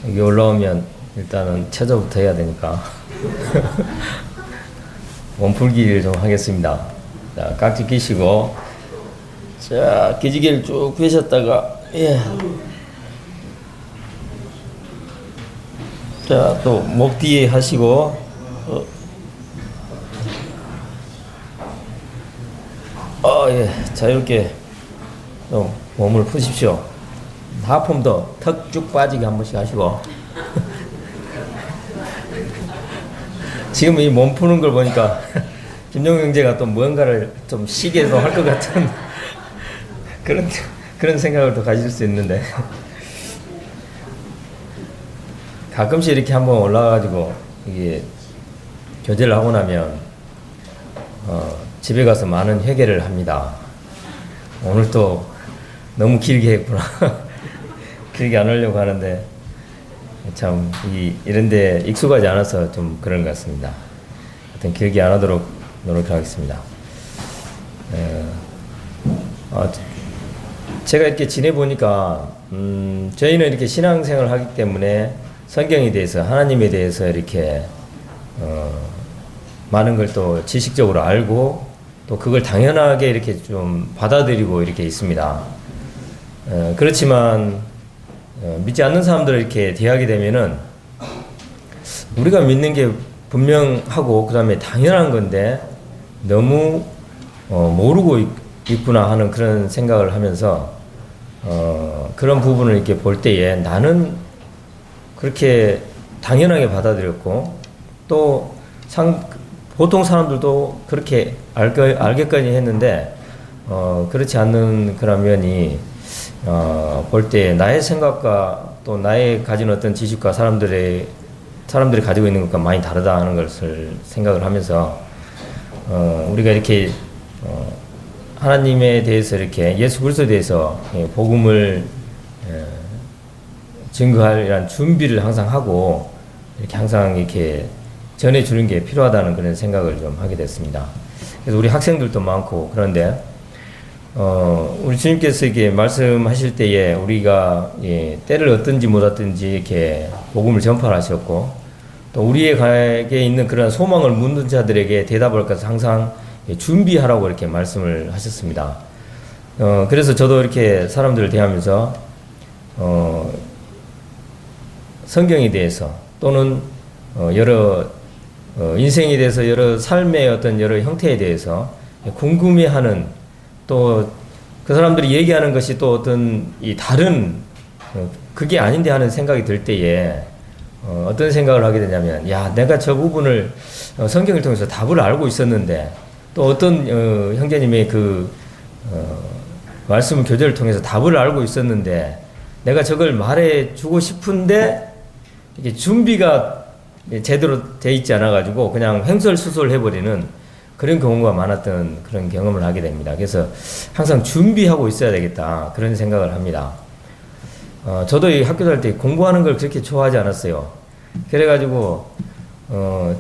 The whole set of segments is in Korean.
여기 올라오면 일단은 체조부터 해야 되니까 몸풀기를 좀 하겠습니다. 자, 깍지 끼시고, 자, 기지개를 쭉 펴셨다가, 예. 자, 또 목 뒤에 하시고, 예. 자유롭게 좀 몸을 푸십시오. 하품도 턱 쭉 빠지게 한 번씩 하시고. 지금 이 몸 푸는 걸 보니까 김용 형제가 또 무언가를 좀 시계도 할 것 같은 그런 생각을 또 가질 수 있는데, 가끔씩 이렇게 한번 올라가가지고 이게 교제를 하고 나면 집에 가서 많은 회개를 합니다. 오늘 또 너무 길게 했구나. 길게 안 하려고 하는데 참 이런데 익숙하지 않아서 좀 그런 것 같습니다. 하여튼 길게 안 하도록 노력하겠습니다. 제가 이렇게 지내보니까 저희는 이렇게 신앙생활을 하기 때문에 성경에 대해서, 하나님에 대해서 이렇게 많은 걸 또 지식적으로 알고 또 그걸 당연하게 이렇게 좀 받아들이고 이렇게 있습니다. 그렇지만 믿지 않는 사람들을 이렇게 대하게 되면은 우리가 믿는 게 분명하고 그 다음에 당연한 건데 너무 모르고 있구나 하는 그런 생각을 하면서 그런 부분을 이렇게 볼 때에 나는 그렇게 당연하게 받아들였고 또 보통 사람들도 그렇게 알겠거니 했는데 그렇지 않는 그런 면이 볼 때 나의 생각과 또 나의 가진 어떤 지식과 사람들이 가지고 있는 것과 많이 다르다 하는 것을 생각을 하면서 우리가 이렇게 하나님에 대해서 이렇게 예수 그리스도에 대해서 복음을 증거할 이런 준비를 항상 하고 이렇게 항상 이렇게 전해주는 게 필요하다는 그런 생각을 좀 하게 됐습니다. 그래서 우리 학생들도 많고 그런데 우리 주님께서 이렇게 말씀하실 때에 우리가 때를 얻든지 못 얻든지 이렇게 복음을 전파하셨고 또 우리에게 있는 그런 소망을 묻는 자들에게 대답할 것을 항상 준비하라고 이렇게 말씀을 하셨습니다. 그래서 저도 이렇게 사람들을 대하면서 성경에 대해서 또는 여러 인생에 대해서 여러 삶의 어떤 여러 형태에 대해서 궁금해하는 또 그 사람들이 얘기하는 것이 또 어떤 이 다른 그게 아닌데 하는 생각이 들 때에 어떤 생각을 하게 되냐면 내가 저 부분을 성경을 통해서 답을 알고 있었는데 또 어떤 형제님의 그 말씀 교제를 통해서 답을 알고 있었는데 내가 저걸 말해 주고 싶은데 이게 준비가 제대로 돼 있지 않아 가지고 그냥 횡설수설 해버리는 그런 경우가 많았던 그런 경험을 하게 됩니다. 그래서 항상 준비하고 있어야 되겠다 그런 생각을 합니다. 저도 이 학교 다닐 때 공부하는 걸 그렇게 좋아하지 않았어요. 그래가지고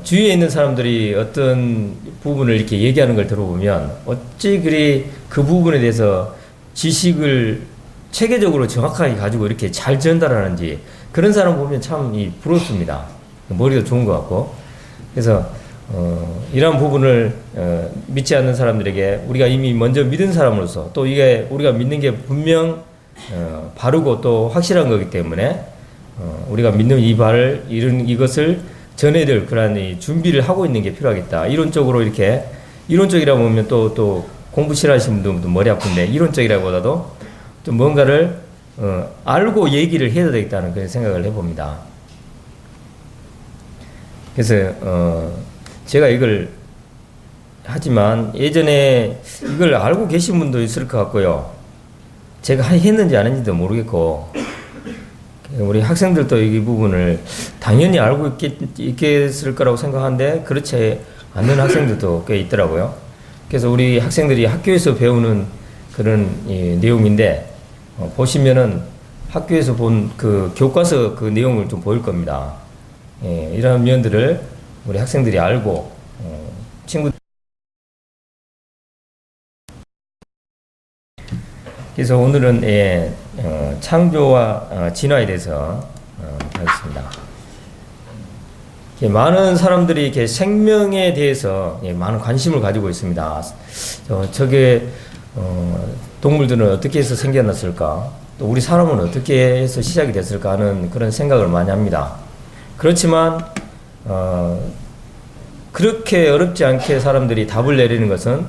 주위에 있는 사람들이 어떤 부분을 이렇게 얘기하는 걸 들어보면 어찌 그리 그 부분에 대해서 지식을 체계적으로 정확하게 가지고 이렇게 잘 전달하는지 그런 사람 보면 참 부럽습니다. 머리도 좋은 것 같고. 그래서 이러한 부분을 믿지 않는 사람들에게 우리가 이미 먼저 믿은 사람으로서 또 이게 우리가 믿는 게 분명 바르고 또 확실한 거기 때문에 우리가 믿는 이것을 전해들 그런 이 준비를 하고 있는 게 필요하겠다. 이론적으로 이렇게 이론적이라고 보면 또 공부 싫어하시는 분도 머리 아픈데 이론적이라고보다도 좀 뭔가를 알고 얘기를 해야 되겠다는 그런 생각을 해봅니다. 그래서 제가 이걸 하지만 예전에 이걸 알고 계신 분도 있을 것 같고요. 제가 했는지 안 했는지도 모르겠고 우리 학생들도 이 부분을 당연히 알고 있겠을 거라고 생각하는데 그렇지 않는 학생들도 꽤 있더라고요. 그래서 우리 학생들이 학교에서 배우는 그런 내용인데 보시면은 학교에서 본 그 교과서 그 내용을 좀 보일 겁니다. 이런 면들을 우리 학생들이 알고 친구들 그래서 오늘은 창조와 진화에 대해서 하겠습니다. 많은 사람들이 이렇게 생명에 대해서 많은 관심을 가지고 있습니다. 저게 동물들은 어떻게 해서 생겨났을까? 또 우리 사람은 어떻게 해서 시작이 됐을까 하는 그런 생각을 많이 합니다. 그렇지만 그렇게 어렵지 않게 사람들이 답을 내리는 것은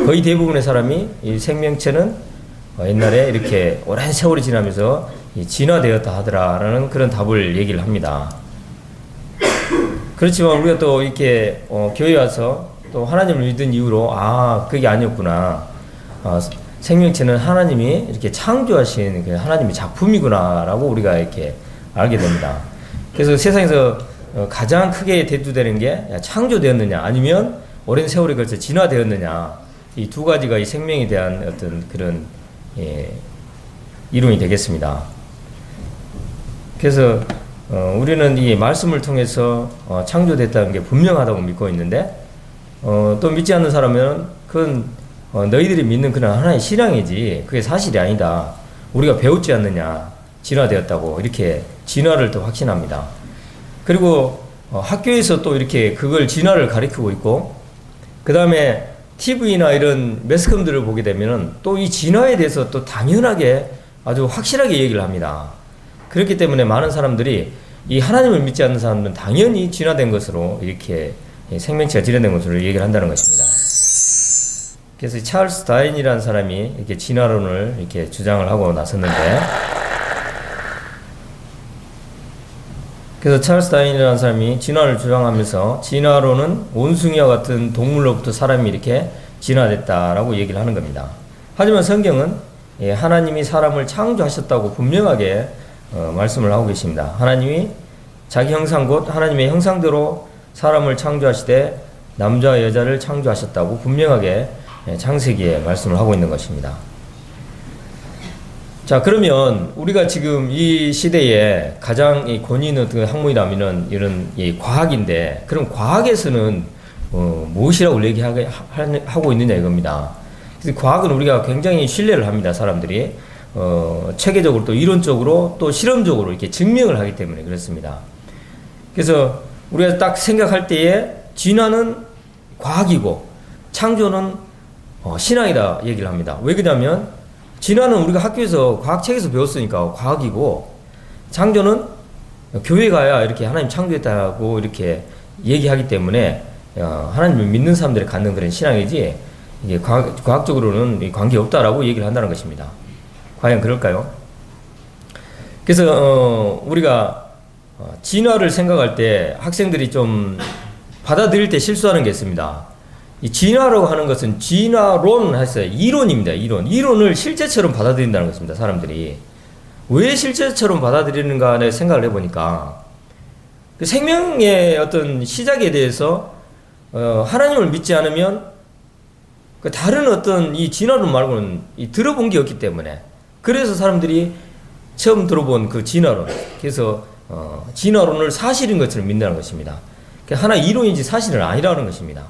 거의 대부분의 사람이 이 생명체는 옛날에 이렇게 오랜 세월이 지나면서 진화되었다 하더라라는 그런 답을 얘기를 합니다. 그렇지만 우리가 또 이렇게 교회 와서 또 하나님을 믿은 이후로 그게 아니었구나. 생명체는 하나님이 이렇게 창조하신 그 하나님의 작품이구나라고 우리가 이렇게 알게 됩니다. 그래서 세상에서 가장 크게 대두되는 게 창조되었느냐 아니면 오랜 세월에 걸쳐 진화되었느냐, 이 두 가지가 이 생명에 대한 어떤 그런 이론이 되겠습니다. 그래서 우리는 이 말씀을 통해서 창조됐다는 게 분명하다고 믿고 있는데, 또 믿지 않는 사람은 그건 너희들이 믿는 그런 하나의 신앙이지 그게 사실이 아니다. 우리가 배웠지 않느냐, 진화되었다고 이렇게 진화를 또 확신합니다. 그리고 학교에서 또 이렇게 그걸 진화를 가르치고 있고, 그 다음에 TV나 이런 매스컴들을 보게 되면은 또 이 진화에 대해서 또 당연하게 아주 확실하게 얘기를 합니다. 그렇기 때문에 많은 사람들이 이 하나님을 믿지 않는 사람들은 당연히 진화된 것으로 이렇게 생명체가 진화된 것으로 얘기를 한다는 것입니다. 그래서 찰스 다윈이라는 사람이 이렇게 진화론을 이렇게 주장을 하고 나섰는데, 그래서 찰스 다윈이라는 사람이 진화를 주장하면서 진화론은 원숭이와 같은 동물로부터 사람이 이렇게 진화됐다라고 얘기를 하는 겁니다. 하지만 성경은 하나님이 사람을 창조하셨다고 분명하게 말씀을 하고 계십니다. 하나님이 자기 형상 곧 하나님의 형상대로 사람을 창조하시되 남자와 여자를 창조하셨다고 분명하게 창세기에 말씀을 하고 있는 것입니다. 자, 그러면 우리가 지금 이 시대에 가장 권위 있는 학문이라면은 이런 과학인데, 그럼 과학에서는 무엇이라고 얘기하고 있느냐 이겁니다. 그래서 과학은 우리가 굉장히 신뢰를 합니다. 사람들이 체계적으로 또 이론적으로 또 실험적으로 이렇게 증명을 하기 때문에 그렇습니다. 그래서 우리가 딱 생각할 때에 진화는 과학이고 창조는 신앙이다 얘기를 합니다. 왜 그러냐면 진화는 우리가 학교에서 과학책에서 배웠으니까 과학이고, 창조는 교회 가야 이렇게 하나님 창조했다고 이렇게 얘기하기 때문에 하나님을 믿는 사람들이 갖는 그런 신앙이지, 이게 과학적으로는 관계없다라고 얘기를 한다는 것입니다. 과연 그럴까요? 그래서 우리가 진화를 생각할 때 학생들이 좀 받아들일 때 실수하는 게 있습니다. 이 진화라고 하는 것은 진화론 했어요. 이론입니다. 이론을 실제처럼 받아들인다는 것입니다. 사람들이 왜 실제처럼 받아들이는가에 생각을 해보니까, 그 생명의 어떤 시작에 대해서 하나님을 믿지 않으면 그 다른 어떤 이 진화론 말고는 들어본 게 없기 때문에, 그래서 사람들이 처음 들어본 그 진화론, 그래서 진화론을 사실인 것처럼 믿는다는 것입니다. 하나의 이론이지 사실은 아니라는 것입니다.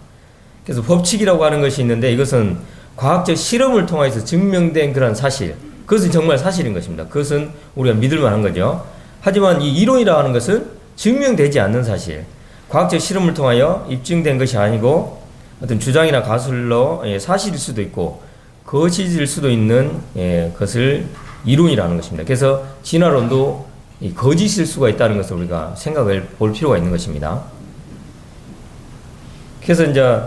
그래서 법칙이라고 하는 것이 있는데, 이것은 과학적 실험을 통해서 증명된 그런 사실, 그것은 정말 사실인 것입니다. 그것은 우리가 믿을 만한 거죠. 하지만 이 이론이라고 하는 것은 증명되지 않는 사실, 과학적 실험을 통하여 입증된 것이 아니고 어떤 주장이나 가설로 사실일 수도 있고 거짓일 수도 있는 것을 이론이라는 것입니다. 그래서 진화론도 거짓일 수가 있다는 것을 우리가 생각을 볼 필요가 있는 것입니다. 그래서 이제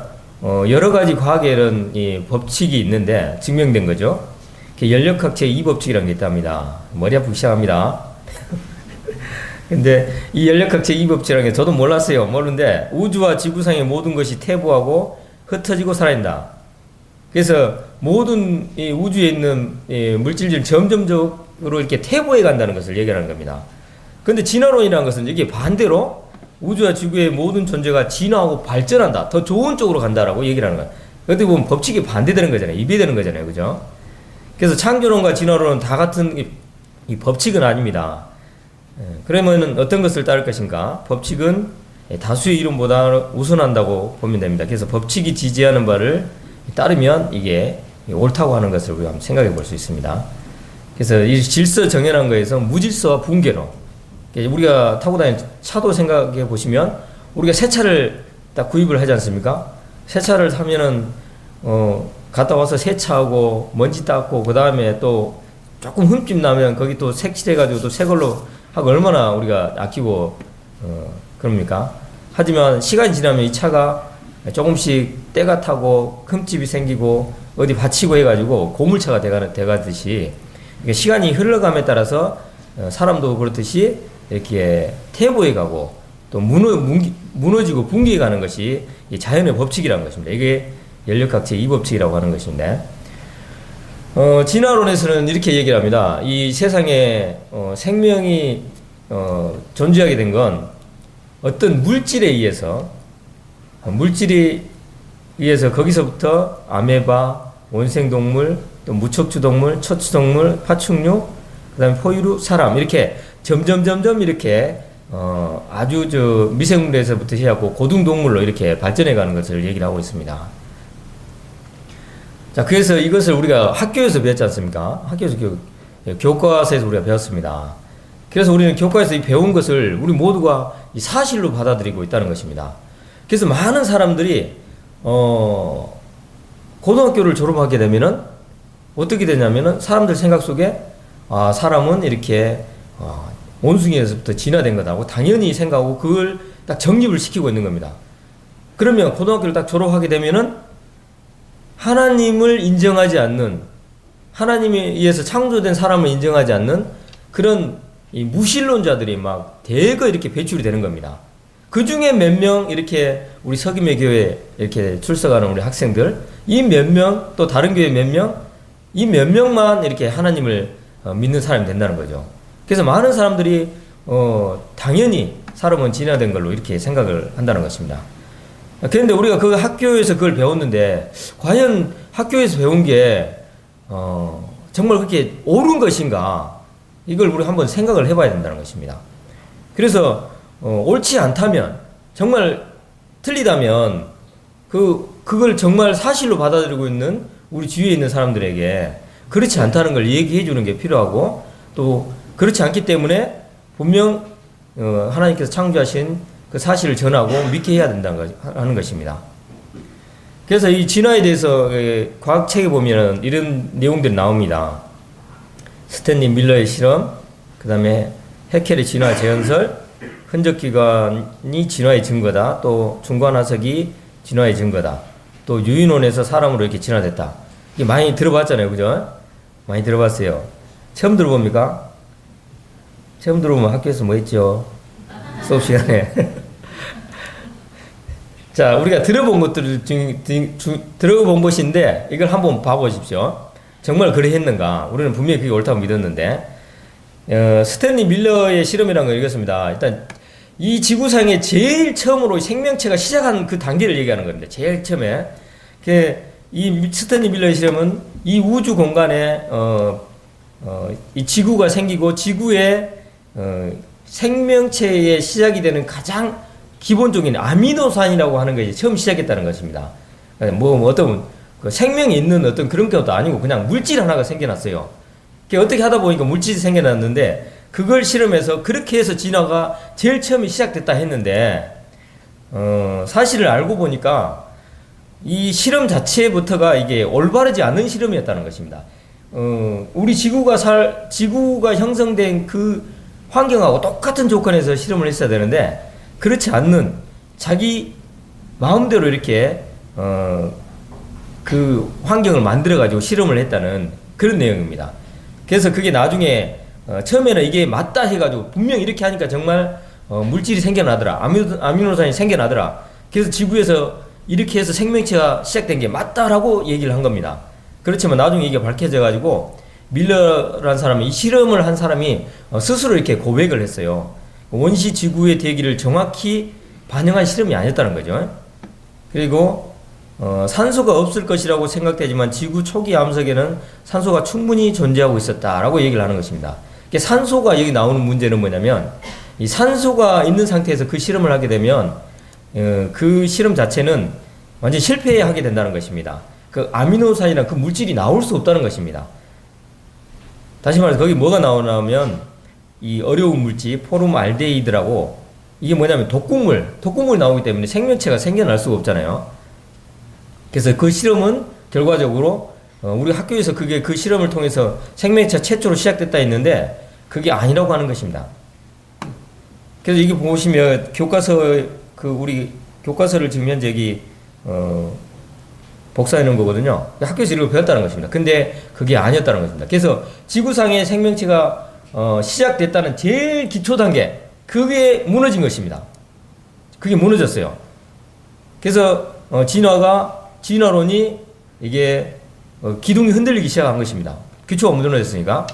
여러 가지 과학의 이런 법칙이 있는데 증명된 거죠. 연력학 제2법칙이라는 게 있답니다. 머리 아프기 시작합니다. 근데 이 연력학 제2법칙이라는 게 저도 몰랐어요. 모르는데 우주와 지구상의 모든 것이 태보하고 흩어지고 살아있다. 그래서 모든 이 우주에 있는 물질들이 점점적으로 이렇게 태보해 간다는 것을 얘기하는 겁니다. 근데 진화론이라는 것은 이게 반대로 우주와 지구의 모든 존재가 진화하고 발전한다, 더 좋은 쪽으로 간다라고 얘기를 하는 거예요. 어떻게 보면 법칙이 반대되는 거잖아요. 이배되는 거잖아요. 그죠? 그래서 창조론과 진화론은 다 같은 이 법칙은 아닙니다. 그러면 어떤 것을 따를 것인가? 법칙은 다수의 이론보다 우선한다고 보면 됩니다. 그래서 법칙이 지지하는 바를 따르면 이게 옳다고 하는 것을 우리가 한번 생각해 볼 수 있습니다. 그래서 이 질서 정연한 거에서 무질서와 붕괴로. 우리가 타고 다니는 차도 생각해 보시면 우리가 새 차를 딱 구입을 하지 않습니까? 새 차를 사면은 갔다 와서 세차하고 먼지 닦고 그 다음에 또 조금 흠집 나면 거기 또 색칠해가지고 또 새 걸로 하고 얼마나 우리가 아끼고 그럽니까? 하지만 시간이 지나면 이 차가 조금씩 때가 타고 흠집이 생기고 어디 받치고 해가지고 고물차가 돼가듯이 시간이 흘러감에 따라서 사람도 그렇듯이 이렇게 퇴보해 가고 또 무너지고 붕괴해 가는 것이 이 자연의 법칙이라는 것입니다. 이게 연력학체 2법칙이라고 하는 것인데, 진화론에서는 이렇게 얘기를 합니다. 이 세상에 생명이 존재하게 된 건 어떤 물질에 의해서 거기서부터 아메바, 원생동물, 또 무척추동물, 척추동물, 파충류, 그 다음에 포유류, 사람 이렇게 점점 이렇게 아주 미생물에서부터 시작하고 고등동물로 이렇게 발전해 가는 것을 얘기를 하고 있습니다. 자, 그래서 이것을 우리가 학교에서 배웠지 않습니까? 학교에서 교과서에서 우리가 배웠습니다. 그래서 우리는 교과에서 이 배운 것을 우리 모두가 이 사실로 받아들이고 있다는 것입니다. 그래서 많은 사람들이 고등학교를 졸업하게 되면은 어떻게 되냐면은 사람들 생각 속에 사람은 이렇게 원숭이에서부터 진화된 거다고 당연히 생각하고 그걸 딱 정립을 시키고 있는 겁니다. 그러면 고등학교를 딱 졸업하게 되면은 하나님을 인정하지 않는, 하나님에 의해서 창조된 사람을 인정하지 않는 그런 이 무신론자들이 막 대거 이렇게 배출이 되는 겁니다. 그 중에 몇 명 이렇게 우리 서김의 교회 이렇게 출석하는 우리 학생들, 이 몇 명, 또 다른 교회 몇 명, 이 몇 명만 이렇게 하나님을 믿는 사람이 된다는 거죠. 그래서 많은 사람들이 당연히 사람은 진화된 걸로 이렇게 생각을 한다는 것입니다. 그런데 우리가 그 학교에서 그걸 배웠는데 과연 학교에서 배운 게 정말 그렇게 옳은 것인가, 이걸 우리 한번 생각을 해봐야 된다는 것입니다. 그래서 옳지 않다면, 정말 틀리다면 그걸 정말 사실로 받아들이고 있는 우리 주위에 있는 사람들에게 그렇지 않다는 걸 얘기해 주는 게 필요하고, 또 그렇지 않기 때문에 분명 하나님께서 창조하신 그 사실을 전하고 믿게 해야 된다는 하는 것입니다. 그래서 이 진화에 대해서 과학책에 보면 이런 내용들이 나옵니다. 스탠리 밀러의 실험, 그 다음에 해켈의 진화 재현설, 흔적기관이 진화의 증거다, 또 중관화석이 진화의 증거다, 또 유인원에서 사람으로 이렇게 진화됐다. 이게 많이 들어봤잖아요, 그죠? 많이 들어봤어요. 처음 들어봅니까? 처음 들어보면 학교에서 뭐 했죠? 수업 시간에. 자, 우리가 들어본 것들을 들어본 것인데 이걸 한번 봐보십시오. 정말 그래 했는가? 우리는 분명히 그게 옳다고 믿었는데, 스탠리 밀러의 실험이라는 걸 읽었습니다. 일단 이 지구상에 제일 처음으로 생명체가 시작한 그 단계를 얘기하는 겁니다. 제일 처음에 이 스탠리 밀러의 실험은 이 우주 공간에 이 지구가 생기고 지구의 생명체의 시작이 되는 가장 기본적인 아미노산이라고 하는 것이 처음 시작했다는 것입니다. 뭐 어떤 그 생명이 있는 어떤 그런 것도 아니고 그냥 물질 하나가 생겨났어요. 어떻게 하다 보니까 물질이 생겨났는데 그걸 실험해서 그렇게 해서 진화가 제일 처음에 시작됐다 했는데, 사실을 알고 보니까 이 실험 자체부터가 이게 올바르지 않은 실험이었다는 것입니다. 우리 지구가 형성된 그 환경하고 똑같은 조건에서 실험을 했어야 되는데 그렇지 않는 자기 마음대로 이렇게 그 환경을 만들어 가지고 실험을 했다는 그런 내용입니다. 그래서 그게 나중에 처음에는 이게 맞다 해가지고 분명 이렇게 하니까 정말 물질이 생겨나더라, 아미노산이 생겨나더라, 그래서 지구에서 이렇게 해서 생명체가 시작된 게 맞다라고 얘기를 한 겁니다. 그렇지만 나중에 이게 밝혀져 가지고 밀러라는 사람이, 이 실험을 한 사람이 스스로 이렇게 고백을 했어요. 원시 지구의 대기를 정확히 반영한 실험이 아니었다는 거죠. 그리고 산소가 없을 것이라고 생각되지만 지구 초기 암석에는 산소가 충분히 존재하고 있었다라고 얘기를 하는 것입니다. 산소가 여기 나오는 문제는 뭐냐면, 이 산소가 있는 상태에서 그 실험을 하게 되면 그 실험 자체는 완전 실패하게 된다는 것입니다. 그 아미노산이나 그 물질이 나올 수 없다는 것입니다. 다시 말해서 거기 뭐가 나오냐면 이 어려운 물질 포름알데히드라고, 이게 뭐냐면 독극물 나오기 때문에 생명체가 생겨날 수가 없잖아요. 그래서 그 실험은 결과적으로 우리 학교에서 그게 그 실험을 통해서 생명체 최초로 시작됐다 했는데 그게 아니라고 하는 것입니다. 그래서 이게 보시면 교과서, 우리 교과서를 지금 현재 여기 복사해 놓은 거거든요. 학교에서 이걸 배웠다는 것입니다. 근데 그게 아니었다는 것입니다. 그래서 지구상의 생명체가 시작됐다는 제일 기초 단계, 그게 무너진 것입니다. 그게 무너졌어요. 그래서 진화론이 이게 기둥이 흔들리기 시작한 것입니다. 기초가 무너졌으니까.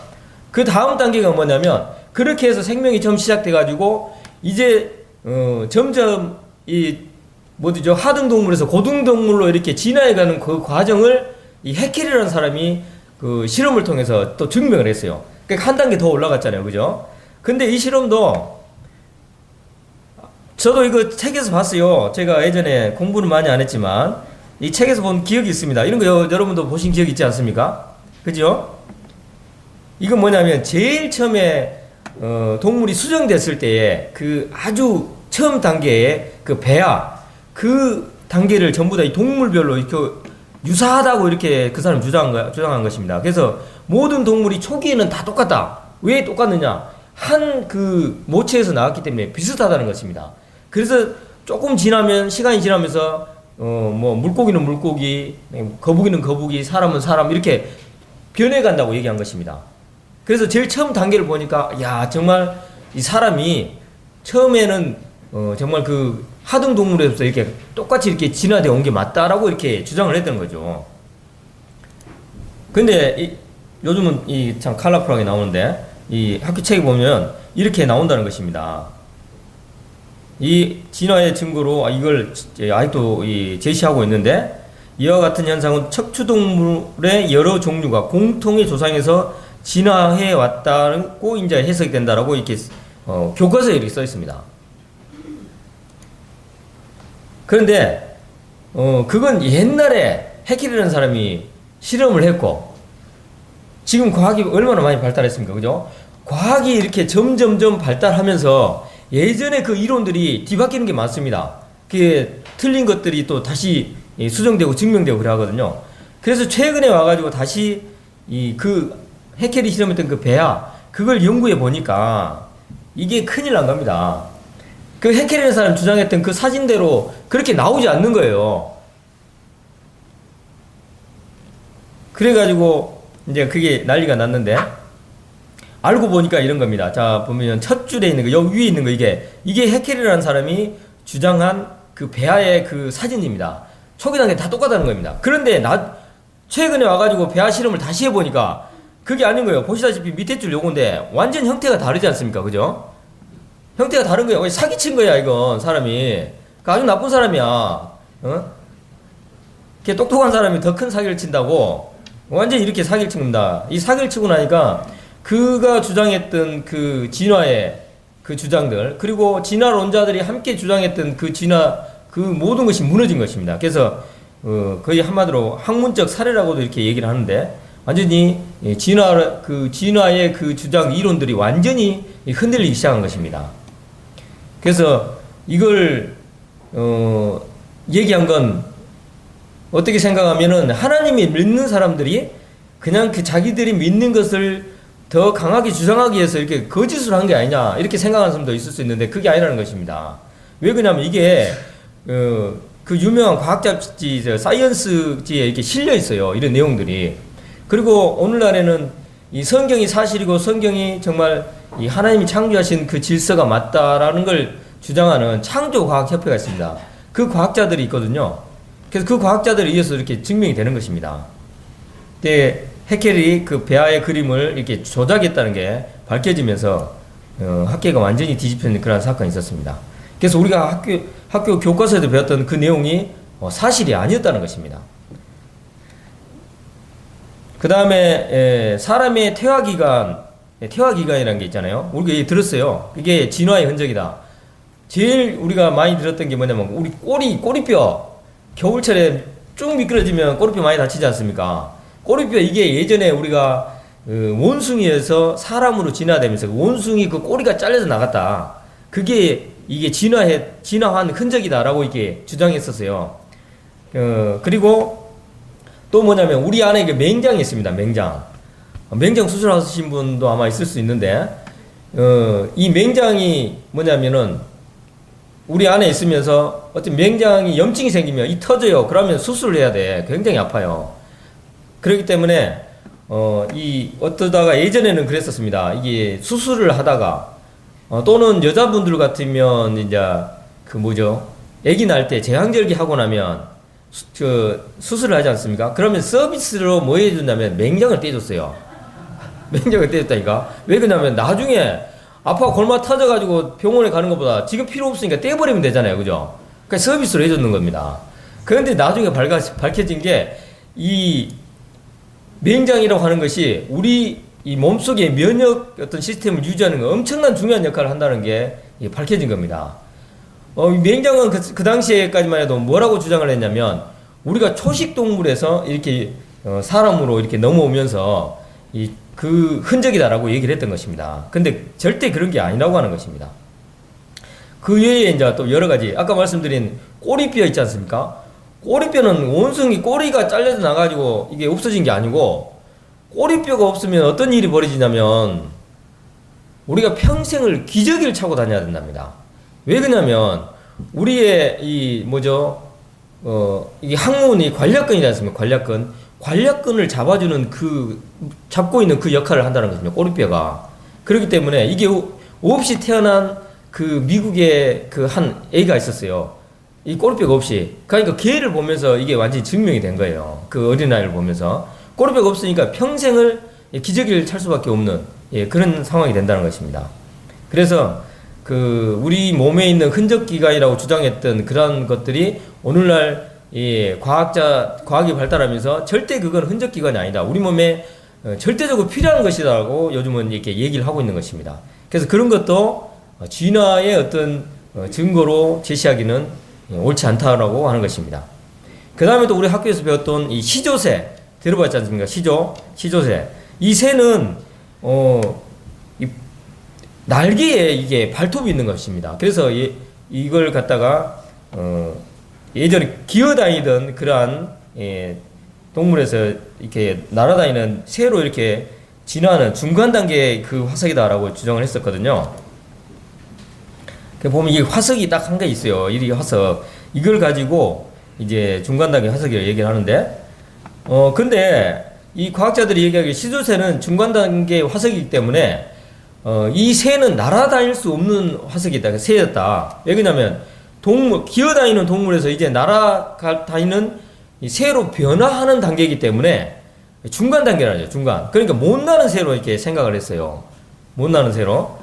그 다음 단계가 뭐냐면, 그렇게 해서 생명이 처음 시작돼 가지고 이제 점점 하등 동물에서 고등 동물로 이렇게 진화해가는 그 과정을 이 해켈이라는 사람이 그 실험을 통해서 또 증명을 했어요. 그러니까 한 단계 더 올라갔잖아요, 그죠? 근데 이 실험도 저도 이거 책에서 봤어요. 제가 예전에 공부는 많이 안 했지만 이 책에서 본 기억이 있습니다. 이런 거 여러분도 보신 기억 있지 않습니까? 그죠? 이건 뭐냐면 제일 처음에 동물이 수정됐을 때에 그 아주 처음 단계에 그 배아, 그 단계를 전부 다 이 동물별로 이렇게 유사하다고 이렇게 그 사람 주장한 것입니다. 그래서 모든 동물이 초기에는 다 똑같다. 왜 똑같느냐? 한 그 모체에서 나왔기 때문에 비슷하다는 것입니다. 그래서 조금 지나면, 시간이 지나면서 물고기는 물고기, 거북이는 거북이, 사람은 사람, 이렇게 변해간다고 얘기한 것입니다. 그래서 제일 처음 단계를 보니까, 야, 정말 이 사람이 처음에는 정말 그 하등 동물에서 이렇게 똑같이 이렇게 진화되어 온 게 맞다라고 이렇게 주장을 했던 거죠. 근데 요즘은 참 컬러풀하게 나오는데, 이 학교 책에 보면 이렇게 나온다는 것입니다. 이 진화의 증거로 이걸 아직도 제시하고 있는데, 이와 같은 현상은 척추동물의 여러 종류가 공통의 조상에서 진화해 왔다고 이제 해석이 된다라고 이렇게 교과서에 이렇게 써 있습니다. 그런데 그건 옛날에 해켈이라는 사람이 실험을 했고, 지금 과학이 얼마나 많이 발달했습니까? 그죠? 과학이 이렇게 점점점 발달하면서 예전에 그 이론들이 뒤바뀌는 게 많습니다. 그게 틀린 것들이 또 다시 수정되고 증명되고 그래 하거든요. 그래서 최근에 와가지고 다시 그 해켈이 실험했던 그 배아, 그걸 연구해 보니까 이게 큰일 난 겁니다. 그 해켈이라는 사람 주장했던 그 사진대로 그렇게 나오지 않는 거예요. 그래가지고 이제 그게 난리가 났는데, 알고 보니까 이런 겁니다. 자, 보면 첫 줄에 있는 거, 여기 위에 있는 거, 이게 해켈이라는 사람이 주장한 그 배아의 그 사진입니다. 초기 단계 다 똑같다는 겁니다. 그런데 최근에 와가지고 배아 실험을 다시 해보니까 그게 아닌 거예요. 보시다시피 밑에 줄 요건데 완전 형태가 다르지 않습니까? 그죠? 형태가 다른 거야. 사기친 거야, 이건 사람이. 아주 나쁜 사람이야. 이렇게 똑똑한 사람이 더 큰 사기를 친다고 완전 이렇게 사기를 친 겁니다. 이 사기를 치고 나니까 그가 주장했던 그 진화의 그 주장들, 그리고 진화론자들이 함께 주장했던 그 진화, 그 모든 것이 무너진 것입니다. 그래서 거의 한마디로 학문적 사례라고도 이렇게 얘기를 하는데, 완전히 진화의 그 주장 이론들이 완전히 흔들리기 시작한 것입니다. 그래서 이걸 얘기한 건 어떻게 생각하면은, 하나님이 믿는 사람들이 그냥 그 자기들이 믿는 것을 더 강하게 주장하기 위해서 이렇게 거짓을 한 게 아니냐, 이렇게 생각하는 사람도 있을 수 있는데 그게 아니라는 것입니다. 왜 그러냐면 이게 그 유명한 과학 잡지 사이언스지에 이렇게 실려 있어요, 이런 내용들이. 그리고 오늘날에는 이 성경이 사실이고 성경이 정말 이 하나님이 창조하신 그 질서가 맞다라는 걸 주장하는 창조과학협회가 있습니다. 그 과학자들이 있거든요. 그래서 그 과학자들에 의해서 이렇게 증명이 되는 것입니다. 근데 해켈이 그 배아의 그림을 이렇게 조작했다는 게 밝혀지면서 학계가 완전히 뒤집혀진 그런 사건이 있었습니다. 그래서 우리가 학교 교과서에도 배웠던 그 내용이 사실이 아니었다는 것입니다. 그 다음에 사람의 퇴화기간이라는 게 있잖아요. 우리가 들었어요. 이게 진화의 흔적이다. 제일 우리가 많이 들었던 게 뭐냐면, 우리 꼬리뼈 겨울철에 쭉 미끄러지면 꼬리뼈 많이 다치지 않습니까? 꼬리뼈, 이게 예전에 우리가 원숭이에서 사람으로 진화되면서 원숭이 그 꼬리가 잘려서 나갔다. 그게 이게 진화한 흔적이다라고 이게 주장했었어요. 그리고 또 뭐냐면 우리 안에 이게 맹장이 있습니다. 맹장 수술하신 분도 아마 있을 수 있는데, 이 맹장이 뭐냐면은 우리 안에 있으면서 어떤 맹장이 염증이 생기면 이 터져요. 그러면 수술을 해야 돼. 굉장히 아파요. 그렇기 때문에 어떠다가 예전에는 그랬었습니다. 이게 수술을 하다가 또는 여자분들 같으면 이제 아기 낳을 때 제왕절개 하고 나면 수술을 하지 않습니까? 그러면 서비스로 뭐 해준다면 맹장을 떼줬어요. 맹장을 떼줬다니까. 왜 그러냐면 나중에 아파가 골마 터져가지고 병원에 가는 것보다 지금 필요 없으니까 떼버리면 되잖아요. 그죠? 그러니까 서비스로 해줬는 겁니다. 그런데 나중에 밝혀진 게 이 맹장이라고 하는 것이 우리 이 몸속의 면역 어떤 시스템을 유지하는 거 엄청난 중요한 역할을 한다는 게 밝혀진 겁니다. 맹장은 그 당시에까지만 해도 뭐라고 주장을 했냐면 우리가 초식 동물에서 이렇게 사람으로 이렇게 넘어오면서 그 흔적이다라고 얘기를 했던 것입니다. 근데 절대 그런 게 아니라고 하는 것입니다. 그 외에 이제 또 여러 가지 아까 말씀드린 꼬리뼈 있지 않습니까? 꼬리뼈는 원숭이 꼬리가 잘려서 나가지고 이게 없어진 게 아니고 꼬리뼈가 없으면 어떤 일이 벌어지냐면 우리가 평생을 기저귀를 차고 다녀야 된답니다. 왜 그러냐면 우리의 이게 항문이 관략근이지 않습니까? 관략근을 잡아주는 잡고 있는 그 역할을 한다는 것입니다. 꼬리뼈가. 그렇기 때문에 이게 없이 태어난 미국의 한 애가 있었어요. 이 꼬리뼈가 없이. 그러니까 걔를 보면서 이게 완전히 증명이 된 거예요. 그 어린아이를 보면서. 꼬리뼈가 없으니까 평생을 기저귀를 찰 수밖에 없는 그런 상황이 된다는 것입니다. 그래서 우리 몸에 있는 흔적기관이라고 주장했던 그런 것들이 오늘날 과학이 발달하면서 절대 그건 흔적기관이 아니다. 우리 몸에 절대적으로 필요한 것이라고 요즘은 이렇게 얘기를 하고 있는 것입니다. 그래서 그런 것도 진화의 어떤 증거로 제시하기는 옳지 않다라고 하는 것입니다. 그 다음에 또 우리 학교에서 배웠던 이 시조새 들어봤지 않습니까? 시조새. 이 새는 날개에 이게 발톱이 있는 것입니다. 그래서 이걸 갖다가 예전에 기어다니던 그러한 동물에서 이렇게 날아다니는 새로 이렇게 진화하는 중간 단계의 그 화석이다라고 주장을 했었거든요. 보면 이 화석이 딱 한 개 있어요. 이 화석. 이걸 가지고 이제 중간 단계 화석이라고 얘기를 하는데, 근데 이 과학자들이 얘기하기에 시조새는 중간 단계 화석이기 때문에 이 새는 날아다닐 수 없는 화석이다. 새였다. 왜 그러냐면 기어다니는 동물에서 이제 날아다니는 이 새로 변화하는 단계이기 때문에 중간 단계라죠. 중간. 그러니까 못 나는 새로 이렇게 생각을 했어요. 못 나는 새로.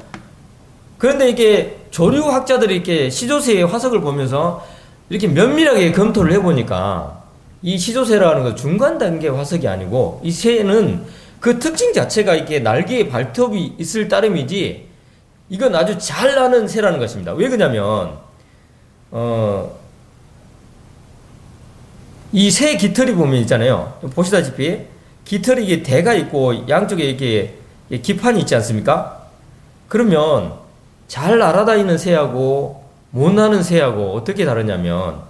그런데 이게 조류학자들이 이렇게 시조새의 화석을 보면서 이렇게 면밀하게 검토를 해보니까 이 시조새라는 건 중간 단계 화석이 아니고 이 새는 그 특징 자체가 이렇게 날개에 발톱이 있을 따름이지 이건 아주 잘 나는 새라는 것입니다. 왜 그러냐면 이 새 깃털이 보면 있잖아요. 보시다시피 깃털이 이게 대가 있고 양쪽에 이렇게 기판이 있지 않습니까? 그러면 잘 날아다니는 새하고 못 나는 새하고 어떻게 다르냐면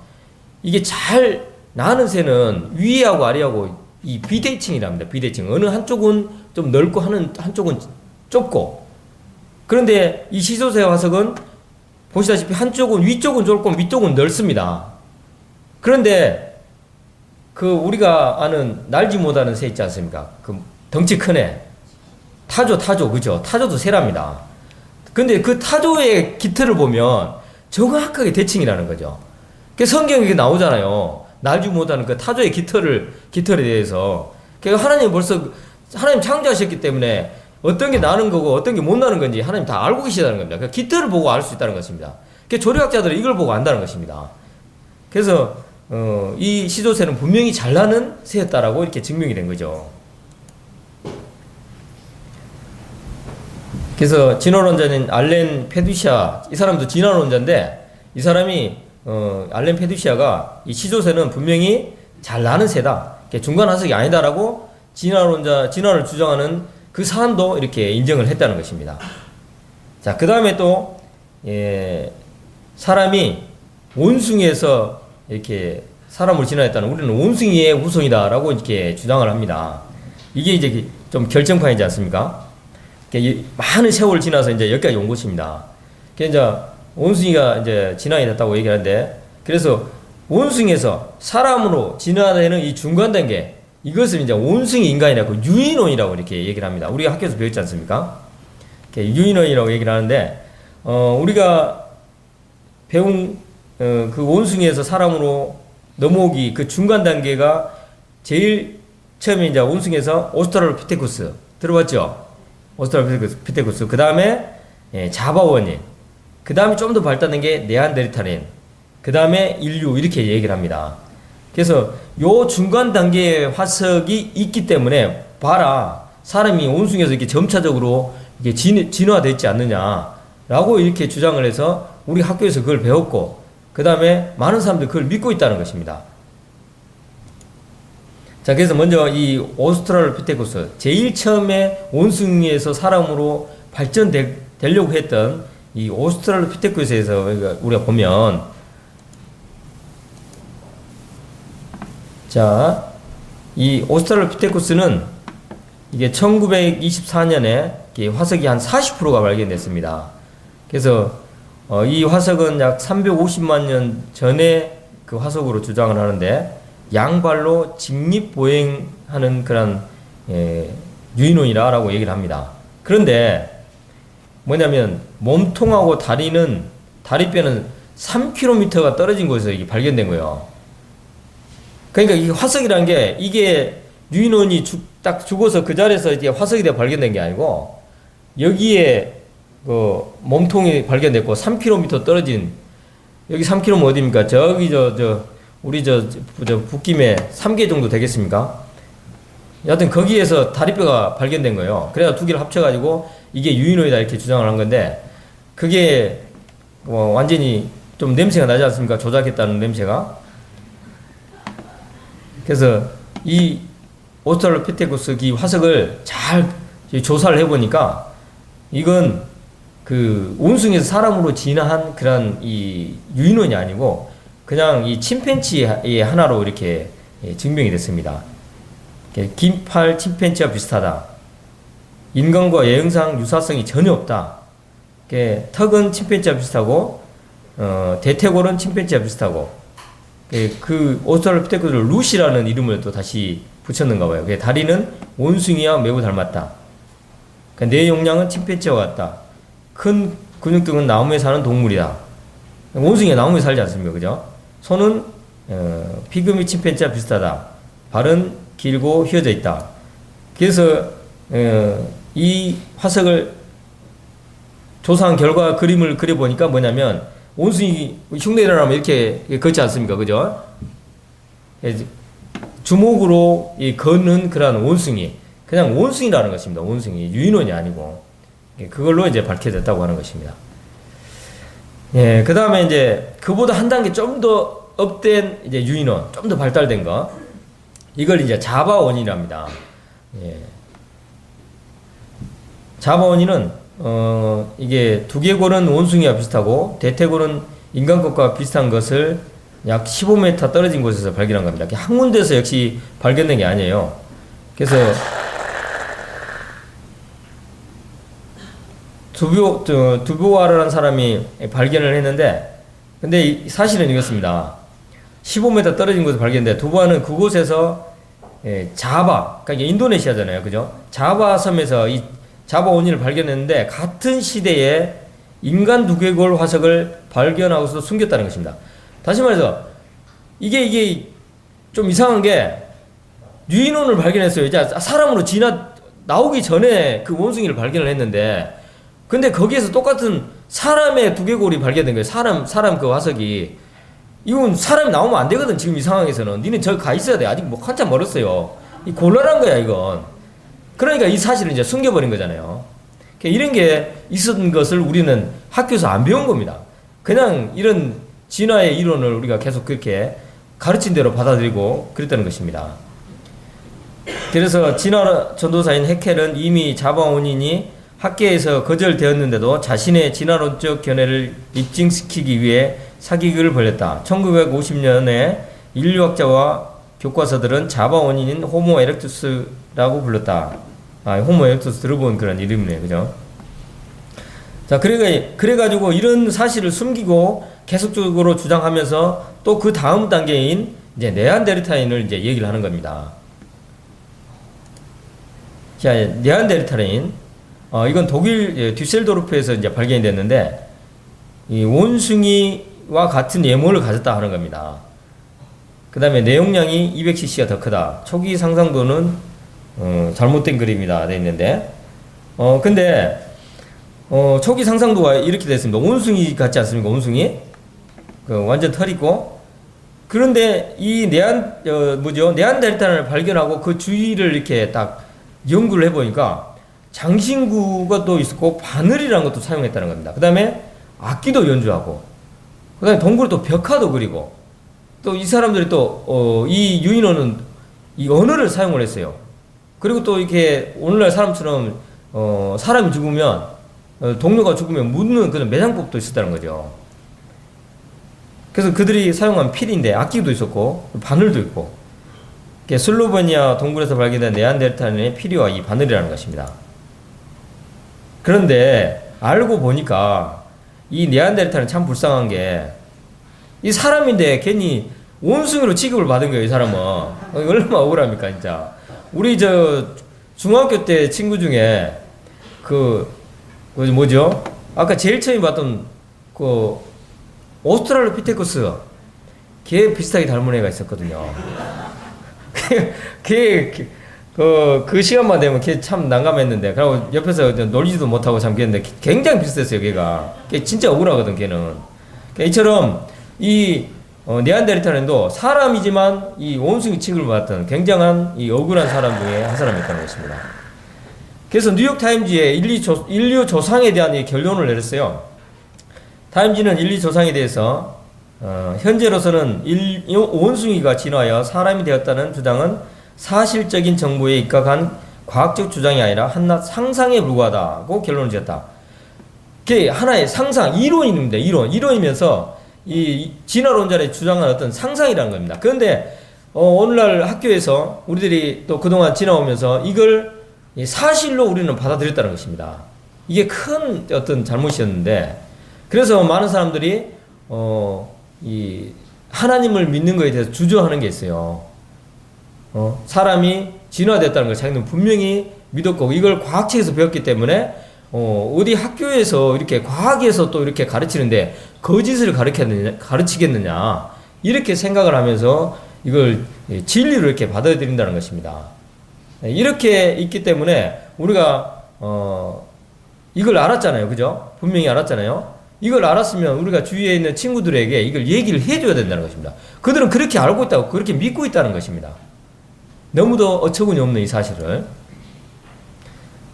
이게 잘 나는 새는 위하고 아래하고 이 비대칭이랍니다. 비대칭. 어느 한쪽은 좀 넓고 한쪽은 좁고. 그런데 이 시조새 화석은 보시다시피 한쪽은 위쪽은 좁고 위쪽은 넓습니다. 그런데 우리가 아는 날지 못하는 새 있지 않습니까? 덩치 큰 애. 타조, 그죠? 타조도 새랍니다. 근데 그 타조의 깃털을 보면 정확하게 대칭이라는 거죠. 성경에 이게 나오잖아요. 날지 못하는 그 타조의 깃털에 대해서. 하나님 창조하셨기 때문에 어떤 게 나는 거고 어떤 게 못 나는 건지 하나님 다 알고 계시다는 겁니다. 그 깃털을 보고 알 수 있다는 것입니다. 조류학자들은 이걸 보고 안다는 것입니다. 그래서 이 시조새는 분명히 잘 나는 새였다라고 이렇게 증명이 된 거죠. 그래서 진화론자는 알렌 페두시아, 이 사람도 진화론자인데 이 사람이 알렌 페두시아가 이 시조새는 분명히 잘 나는 새다. 중간 화석이 아니다라고 진화를 주장하는 그 사안도 이렇게 인정을 했다는 것입니다. 자, 그 다음에 또 사람이 원숭이에서 이렇게 사람을 진화했다는, 우리는 원숭이의 후손이다라고 이렇게 주장을 합니다. 이게 이제 좀 결정판이지 않습니까? 많은 세월을 지나서 이제 여기까지 온 것입니다. 그래서 이제 원숭이가 이제 진화가 됐다고 얘기하는데, 그래서 원숭이에서 사람으로 진화되는 이 중간 단계, 이것을 이제 원숭이 인간이라고 유인원이라고 이렇게 얘기를 합니다. 우리가 학교에서 배웠지 않습니까? 유인원이라고 얘기를 하는데, 우리가 배운 그 원숭이에서 사람으로 넘어오기 그 중간 단계가 제일 처음에 이제 원숭이에서 오스트랄로피테쿠스 들어봤죠? 오스트랄로피테쿠스. 그 다음에 자바원인. 그 다음에 좀 더 발달된 게 네안데르탈인. 그 다음에 인류, 이렇게 얘기를 합니다. 그래서 요 중간 단계의 화석이 있기 때문에 봐라, 사람이 원숭이에서 이렇게 점차적으로 이게 진화되지 않느냐라고 이렇게 주장을 해서 우리 학교에서 그걸 배웠고, 그 다음에 많은 사람들이 그걸 믿고 있다는 것입니다. 자, 그래서 먼저 이 오스트랄로피테쿠스, 제일 처음에 원숭이에서 사람으로 발전되려고 했던 이 오스트랄로피테쿠스에서 우리가 보면, 자, 이 오스트랄로피테쿠스는 이게 1924년에 화석이 한 40%가 발견됐습니다. 그래서 이 화석은 약 350만 년 전에 그 화석으로 주장을 하는데, 양발로 직립보행하는 그런 유인원이라고 얘기를 합니다. 그런데 뭐냐면 몸통하고 다리뼈는 3km가 떨어진 곳에서 이게 발견된 거예요. 그러니까 이 화석이라는 게, 이게 유인원이 딱 죽어서 그 자리에서 이제 화석이 되어 발견된 게 아니고, 여기에 그 몸통이 발견됐고 3km 떨어진, 여기 3km면 어디입니까? 저기 우리 북김에 3개 정도 되겠습니까? 여하튼 거기에서 다리뼈가 발견된 거예요. 그래서 두 개를 합쳐가지고 이게 유인원이다 이렇게 주장을 한 건데, 그게 완전히 좀 냄새가 나지 않습니까? 조작했다는 냄새가. 그래서 이 오스트랄로피테쿠스 이 화석을 잘 조사를 해보니까, 이건 그 원숭이에서 사람으로 진화한 그런 이 유인원이 아니고 그냥 이 침팬지의 하나로 이렇게 증명이 됐습니다. 긴 팔 침팬지와 비슷하다. 인간과 예형상 유사성이 전혀 없다. 턱은 침팬지와 비슷하고, 대퇴골은 침팬지와 비슷하고, 그 오스트랄로피테쿠스를 루시라는 이름을 또 다시 붙였는가 봐요. 다리는 원숭이와 매우 닮았다. 뇌 용량은 침팬지와 같다. 큰 근육 등은 나무에 사는 동물이다. 원숭이가 나무에 살지 않습니까? 그죠? 손은 피그미 침팬지와 비슷하다. 발은 길고 휘어져 있다. 그래서 이 화석을 조사한 결과 그림을 그려보니까 뭐냐면, 원숭이 흉내 일어나면 이렇게 걷지 않습니까? 그죠? 주먹으로 걷는 그런 원숭이, 그냥 원숭이라는 것입니다. 원숭이, 유인원이 아니고. 그걸로 이제 밝혀졌다고 하는 것입니다. 예, 그 다음에 이제 그보다 한 단계 좀 더 업된 이제 유인원, 좀 더 발달된 거, 이걸 이제 자바원이랍니다. 예. 자바원이는 이게 두개골은 원숭이와 비슷하고 대퇴골은 인간 것과 비슷한 것을 약 15m 떨어진 곳에서 발견한 겁니다. 한 군데서 역시 발견된 게 아니에요. 그래서 두보아르라는 사람이 발견을 했는데, 근데 사실은 이렇습니다. 15m 떨어진 곳에서 발견됐는데, 두보아는 그곳에서 자바, 그러니까 인도네시아잖아요. 그죠? 자바 섬에서 이 자바 원인을 발견했는데, 같은 시대에 인간 두개골 화석을 발견하고서 숨겼다는 것입니다. 다시 말해서 이게 좀 이상한 게, 유인원을 발견했어요. 이제 사람으로 나오기 전에 그 원숭이를 발견을 했는데, 근데 거기에서 똑같은 사람의 두개골이 발견된 거예요. 사람 그 화석이. 이건 사람이 나오면 안 되거든. 지금 이 상황에서는. 니는 저기 가 있어야 돼. 아직 뭐 한참 멀었어요. 이 곤란한 거야, 이건. 그러니까 이 사실을 이제 숨겨버린 거잖아요. 이런 게 있었던 것을 우리는 학교에서 안 배운 겁니다. 그냥 이런 진화의 이론을 우리가 계속 그렇게 가르친 대로 받아들이고 그랬다는 것입니다. 그래서 진화 전도사인 헤켈은 이미 자바오닌이 학계에서 거절되었는데도 자신의 진화론적 견해를 입증시키기 위해 사기극을 벌였다. 1950년에 인류학자와 교과서들은 자바오닌인 호모 에렉투스라고 불렀다. 호모 에렉투스 들어본 그런 이름이네요. 그죠? 자, 그래가지고 이런 사실을 숨기고 계속적으로 주장하면서 또 그 다음 단계인 이제 네안데르탈인을 이제 얘기를 하는 겁니다. 자, 네안데르탈인, 이건 독일 듀셀도르프에서 이제 발견이 됐는데, 이 원숭이와 같은 외모를 가졌다 하는 겁니다. 그 다음에 내용량이 200cc가 더 크다. 초기 상상도는, 잘못된 그림이다. 돼 있는데, 근데, 초기 상상도가 이렇게 됐습니다. 원숭이 같지 않습니까? 원숭이? 완전 털 있고. 그런데 이 네안데르탈을 발견하고 그 주위를 이렇게 딱 연구를 해보니까 장신구가 또 있었고 바늘이라는 것도 사용했다는 겁니다. 그 다음에 악기도 연주하고, 그 다음에 동굴에 또 벽화도 그리고, 또 이 사람들이 또, 이 유인원은 이 언어를 사용을 했어요. 그리고 또 이렇게 오늘날 사람처럼, 사람이 죽으면, 동료가 죽으면 묻는 그런 매장법도 있었다는 거죠. 그래서 그들이 사용한 필인데 악기도 있었고 바늘도 있고, 슬로베니아 동굴에서 발견된 네안데르탈인의 필이와 이 바늘이라는 것입니다. 그런데 알고 보니까 이 네안데르탈은 참 불쌍한 게, 이 사람인데 괜히 원숭이로 취급을 받은 거예요. 이 사람은 얼마나 억울합니까 진짜. 우리 중학교 때 친구 중에 뭐죠? 아까 제일 처음 봤던 오스트랄로피테쿠스, 걔 비슷하게 닮은 애가 있었거든요. 그 시간만 되면 걔 참 난감했는데, 그리고 옆에서 놀지도 못하고 참 그랬는데 굉장히 비슷했어요. 걔 진짜 억울하거든. 걔는 이처럼 이 네안데르탈인도 사람이지만 이 원숭이 취급을 받았던 굉장한 이 억울한 사람 중에 한 사람이었다는 것입니다. 그래서 뉴욕타임즈에 인류 조상에 대한 이 결론을 내렸어요. 타임지는 인류 조상에 대해서 현재로서는 원숭이가 진화하여 사람이 되었다는 주장은 사실적인 정보에 입각한 과학적 주장이 아니라 한낱 상상에 불과하다고 결론을 지었다. 그게 하나의 상상, 이론입니다. 이론이면서 이 진화론자의 주장한 어떤 상상이라는 겁니다. 그런데 오늘날 학교에서 우리들이 또 그동안 지나오면서 이걸 사실로 우리는 받아들였다는 것입니다. 이게 큰 어떤 잘못이었는데, 그래서 많은 사람들이 이 하나님을 믿는 것에 대해서 주저하는 게 있어요. 사람이 진화됐다는 걸 자기는 분명히 믿었고, 이걸 과학책에서 배웠기 때문에 어디 학교에서 이렇게 과학에서 또 이렇게 가르치는데 거짓을 가르치겠느냐, 이렇게 생각을 하면서 이걸 진리로 이렇게 받아들인다는 것입니다. 이렇게 있기 때문에 우리가 이걸 알았잖아요. 그죠? 분명히 알았잖아요. 이걸 알았으면 우리가 주위에 있는 친구들에게 이걸 얘기를 해줘야 된다는 것입니다. 그들은 그렇게 알고 있다고, 그렇게 믿고 있다는 것입니다. 너무도 어처구니 없는 이 사실을.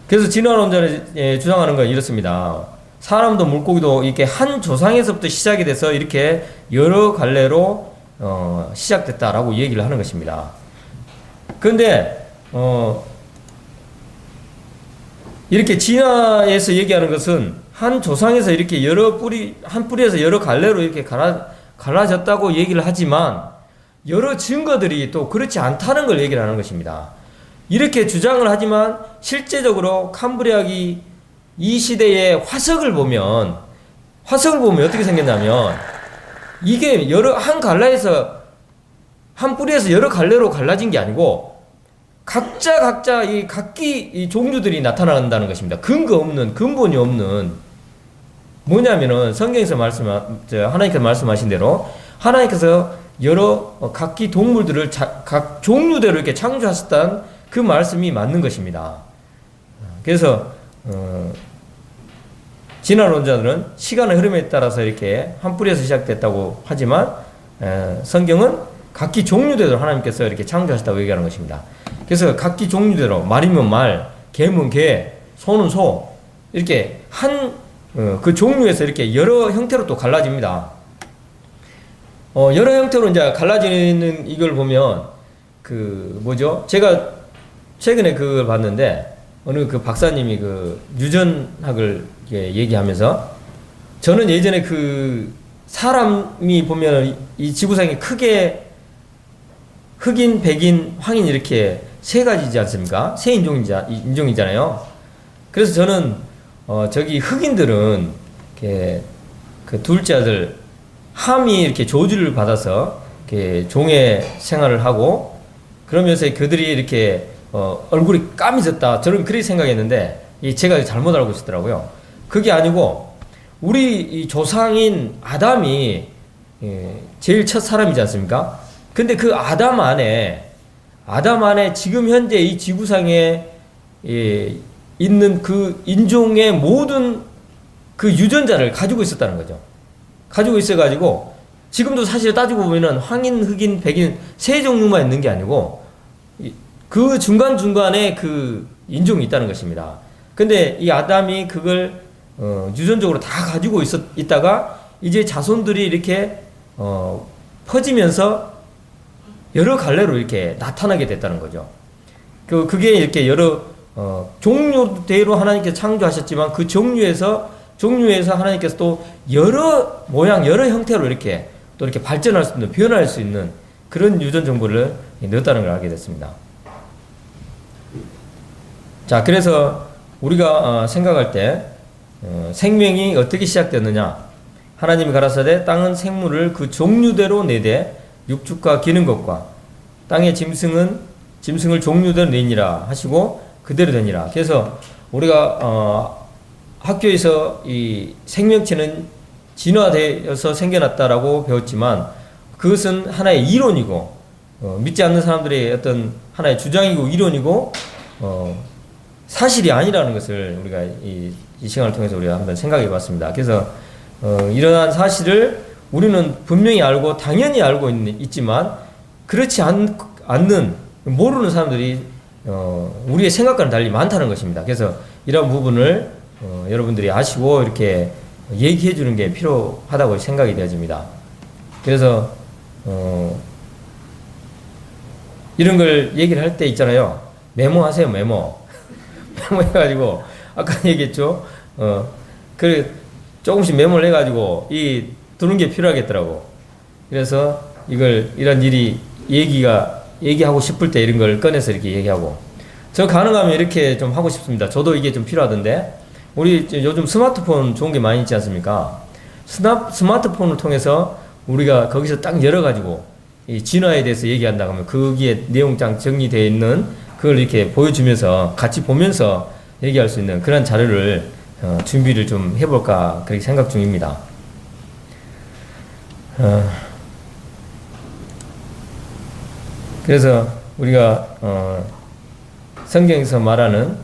그래서 진화론자를 주장하는 건 이렇습니다. 사람도 물고기도 이렇게 한 조상에서부터 시작이 돼서 이렇게 여러 갈래로 시작됐다라고 얘기를 하는 것입니다. 그런데 이렇게 진화에서 얘기하는 것은 한 조상에서 이렇게 한 뿌리에서 여러 갈래로 이렇게 갈라졌다고 얘기를 하지만, 여러 증거들이 또 그렇지 않다는 걸 얘기를 하는 것입니다. 이렇게 주장을 하지만 실제적으로 캄브리아기 이 시대의 화석을 보면 어떻게 생겼냐면, 이게 한 뿌리에서 여러 갈래로 갈라진 게 아니고 각자 각기 종류들이 나타난다는 것입니다. 근본이 없는. 뭐냐면은 성경에서 하나님께서 말씀하신 대로 하나님께서 여러 각기 동물들을 각 종류대로 이렇게 창조하셨다는 그 말씀이 맞는 것입니다. 그래서 진화론자들은 시간의 흐름에 따라서 이렇게 한 뿌리에서 시작됐다고 하지만, 성경은 각기 종류대로 하나님께서 이렇게 창조하셨다고 얘기하는 것입니다. 그래서 각기 종류대로, 말이면 말, 개면 개, 소는 소, 이렇게 그 종류에서 이렇게 여러 형태로 또 갈라집니다. 여러 형태로 이제 갈라지는 이걸 보면, 제가 최근에 그걸 봤는데 어느 그 박사님이 그 유전학을 얘기하면서 저는 예전에 그 사람이 보면 이 지구상에 크게 흑인, 백인, 황인 이렇게 세 가지지 않습니까? 세 인종이잖아요. 그래서 저는 저기 흑인들은 이렇게 그 둘째 아들 함이 이렇게 저주를 받아서 이렇게 종의 생활을 하고 그러면서 그들이 이렇게 얼굴이 까매졌다. 저는 그렇게 생각했는데 제가 잘못 알고 있었더라고요. 그게 아니고 우리 이 조상인 아담이 제일 첫 사람이지 않습니까? 근데 그 아담 안에 지금 현재 이 지구상에 있는 그 인종의 모든 그 유전자를 가지고 있었다는 거죠. 가지고 있어가지고 지금도 사실 따지고 보면은 황인, 흑인, 백인 세 종류만 있는 게 아니고 그 중간중간에 그 인종이 있다는 것입니다. 근데 이 아담이 그걸 유전적으로 다 가지고 있다가 이제 자손들이 이렇게 퍼지면서 여러 갈래로 이렇게 나타나게 됐다는 거죠. 그게 이렇게 여러 종류대로 하나님께서 창조하셨지만 그 종류에서 하나님께서 또 여러 모양, 여러 형태로 이렇게 또 이렇게 발전할 수 있는, 변화할 수 있는 그런 유전 정보를 넣었다는 걸 알게 됐습니다. 자, 그래서 우리가 생각할 때 생명이 어떻게 시작되느냐? 하나님이 가라사대 땅은 생물을 그 종류대로 내되 육축과 기는 것과 땅의 짐승을 종류대로 내니라 하시고 그대로 되니라. 그래서 우리가 학교에서 이 생명체는 진화되어서 생겨났다라고 배웠지만 그것은 하나의 이론이고 믿지 않는 사람들의 어떤 하나의 주장이고 이론이고 사실이 아니라는 것을 우리가 이 시간을 통해서 우리가 한번 생각해 봤습니다. 그래서 이러한 사실을 우리는 분명히 알고 당연히 알고 있지만 그렇지 않는 모르는 사람들이 우리의 생각과는 달리 많다는 것입니다. 그래서 이런 부분을 여러분들이 아시고 이렇게 얘기해 주는 게 필요하다고 생각이 되어집니다. 그래서 이런 걸 얘기를 할 때 있잖아요. 메모하세요, 메모. 메모해가지고 아까 얘기했죠. 그 조금씩 메모를 해가지고 두는 게 필요하겠더라고. 그래서 이런 일이 얘기하고 싶을 때 이런 걸 꺼내서 이렇게 얘기하고. 저 가능하면 이렇게 좀 하고 싶습니다. 저도 이게 좀 필요하던데. 우리 요즘 스마트폰 좋은 게 많이 있지 않습니까? 스마트폰을 통해서 우리가 거기서 딱 열어가지고 이 진화에 대해서 얘기한다 하면 거기에 내용장 정리되어 있는 그걸 이렇게 보여주면서 같이 보면서 얘기할 수 있는 그런 자료를 준비를 좀 해볼까 그렇게 생각 중입니다. 그래서 우리가 성경에서 말하는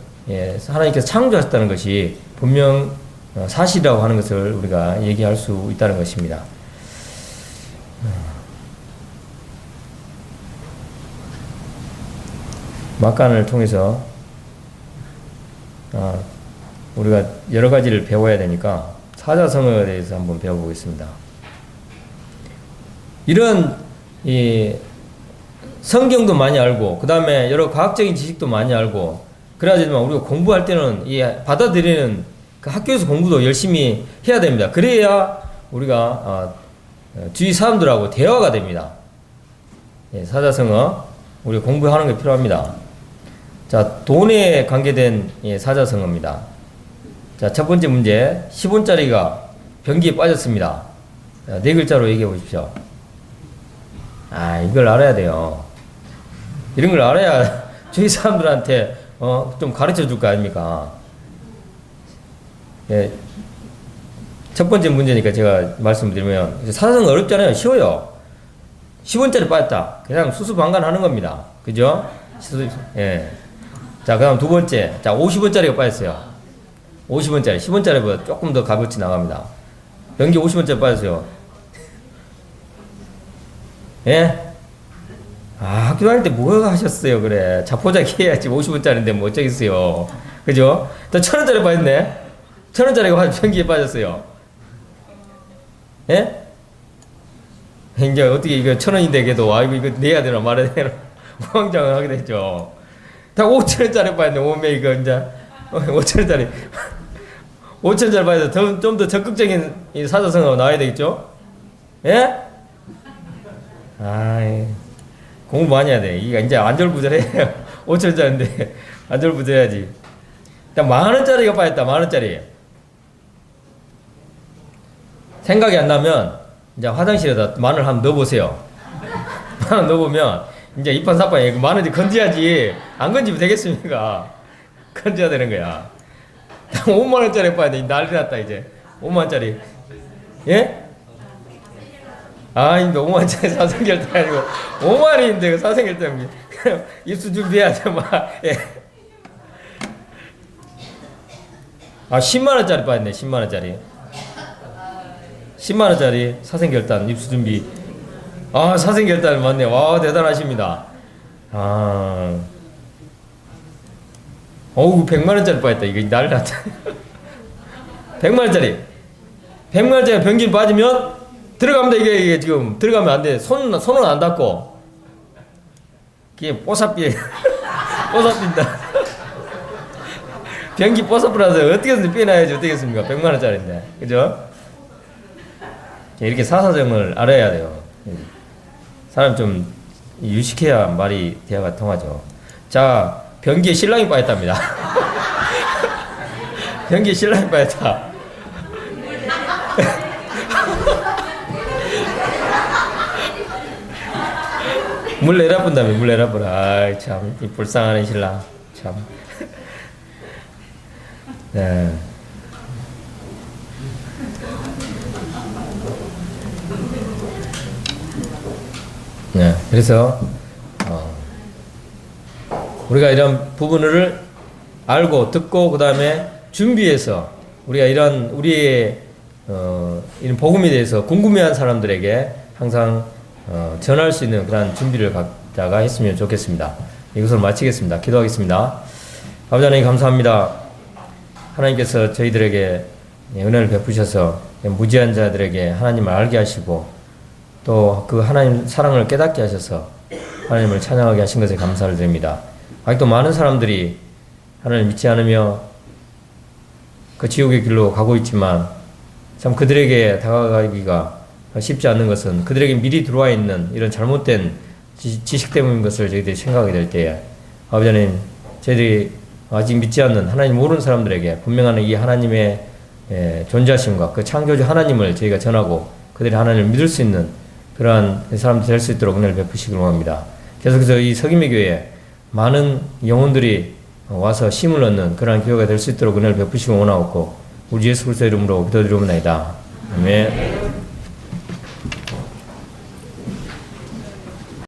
하나님께서 창조하셨다는 것이 분명 사실이라고 하는 것을 우리가 얘기할 수 있다는 것입니다. 막간을 통해서 우리가 여러 가지를 배워야 되니까 사자성어에 대해서 한번 배워보겠습니다. 이런 성경도 많이 알고 그 다음에 여러 과학적인 지식도 많이 알고 그래야지만 우리가 공부할 때는 받아들이는 그 학교에서 공부도 열심히 해야 됩니다. 그래야 우리가 주위 사람들하고 대화가 됩니다. 사자성어 우리가 공부하는 게 필요합니다. 자, 돈에 관계된 사자성어입니다. 자, 첫 번째 문제 10원짜리가 변기에 빠졌습니다. 자, 네 글자로 얘기해 보십시오. 이걸 알아야 돼요. 이런 걸 알아야 주위 사람들한테 좀 가르쳐 줄 거 아닙니까? 첫 번째 문제니까 제가 말씀드리면 사자성어 어렵잖아요. 쉬워요. 10원짜리 빠졌다. 그냥 수수방관 하는 겁니다. 그죠? 자, 그 다음 두 번째. 자, 50원짜리가 빠졌어요. 50원짜리. 10원짜리보다 조금 더 값어치 나갑니다. 변기 50원짜리 빠졌어요. 학교 다닐 때 뭐 하셨어요, 그래. 자포자기 해야지. 50원짜리인데 뭐 어쩌겠어요. 그죠? 또 1000원짜리 빠졌네? 1000원짜리가 변기에 빠졌어요. 이제 어떻게 이거 1000원인데 걔도 이거 내야 되나 말아야 되나 우왕좌왕 하게 되죠. 다 5천원짜리 봐야 돼. 오메 이거 이제 5천원짜리 5천원짜리 봐야 돼. 좀 더 적극적인 이 사자성어가 나와야 되겠죠? 예? 아이, 공부 많이 해야 돼. 이게 이제 안절부절해. 5천원짜리인데 안절부절해야지. 일단 10,000원짜리가 빠졌다. 10,000원짜리. 생각이 안 나면 이제 화장실에다 마늘 한번 넣어보세요. 마늘 넣어보면 이제 이판사판에 10,000원짜리 건져야지. 안 건지면 되겠습니까? 건져야 되는 거야. 50,000원짜리 빠야 돼. 난리 났다 이제. 50,000원짜리. 예? 아, 이제 50,000원짜리 사생결단 아니고 50,000원인데 그 사생결단 입수 준비해야죠. 막. 예. 아, 100,000원짜리 빠졌네. 100,000원짜리. 100,000원짜리 사생결단 입수 준비. 아, 사생결단 맞네. 와, 대단하십니다. 아, 어우, 100,000원짜리 빠졌다. 이거 난리 났다. 100,000원짜리. 100,000원짜리 병진 빠지면 들어갑니다. 이게 지금 들어가면 안 돼. 손은 안 닿고. 이게 뽀사삐. 뽀사삐인다. 변기 뽀사삐라서 어떻게든 빼놔야지. 어떻겠습니까? 100,000원짜리인데. 그죠? 이렇게 사사정을 알아야 돼요. 사람 좀 유식해야 말이 대화가 통하죠. 자, 변기에 신랑이 빠졌답니다. 변기에 신랑이 빠졌다. 물 내려본다며. 물 내려보라. 아이 참, 이 불쌍한 신랑 참. 네. 네, 그래서 우리가 이런 부분을 알고 듣고 그 다음에 준비해서 우리가 이런 우리의 이런 복음에 대해서 궁금해한 사람들에게 항상 전할 수 있는 그런 준비를 갖다가 했으면 좋겠습니다. 이것을 마치겠습니다. 기도하겠습니다. 아버지 하나님 감사합니다. 하나님께서 저희들에게 은혜를 베푸셔서 무지한 자들에게 하나님을 알게 하시고 또 그 하나님 사랑을 깨닫게 하셔서 하나님을 찬양하게 하신 것에 감사를 드립니다. 아직도 많은 사람들이 하나님을 믿지 않으며 그 지옥의 길로 가고 있지만 참 그들에게 다가가기가 쉽지 않는 것은 그들에게 미리 들어와 있는 이런 잘못된 지식 때문인 것을 저희들이 생각하게 될 때에 아버지 하나님, 저희들이 아직 믿지 않는 하나님 모르는 사람들에게 분명한 이 하나님의 존재하심과 그 창조주 하나님을 저희가 전하고 그들이 하나님을 믿을 수 있는 그러한 사람들이 될 수 있도록 은혜를 베푸시길 원합니다. 계속해서 이 석임의 교회에 많은 영혼들이 와서 힘을 얻는 그러한 교회가 될 수 있도록 은혜를 베푸시길 원하옵고 우리 예수 그리스도의 이름으로 기도드리옵나이다. 아멘.